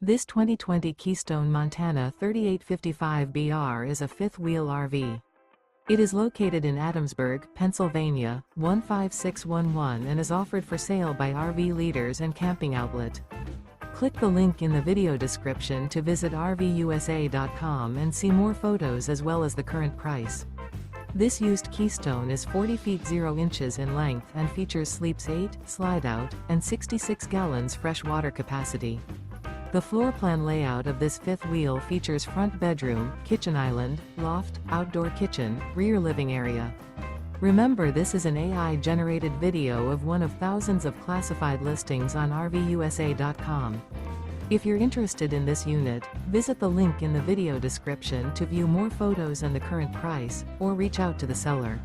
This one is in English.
This 2020 Keystone Montana 3855BR is a fifth-wheel RV. It is located in Adamsburg, Pennsylvania, 15611 and is offered for sale by RV Leaders and Camping Outlet. Click the link in the video description to visit RVUSA.com and see more photos as well as the current price. This used Keystone is 40 feet 0 inches in length and features sleeps 8, slide-out, and 66 gallons fresh water capacity. The floor plan layout of this fifth wheel features front bedroom, kitchen island, loft, outdoor kitchen, rear living area. Remember, this is an AI-generated video of one of thousands of classified listings on RVUSA.com. If you're interested in this unit, visit the link in the video description to view more photos and the current price, or reach out to the seller.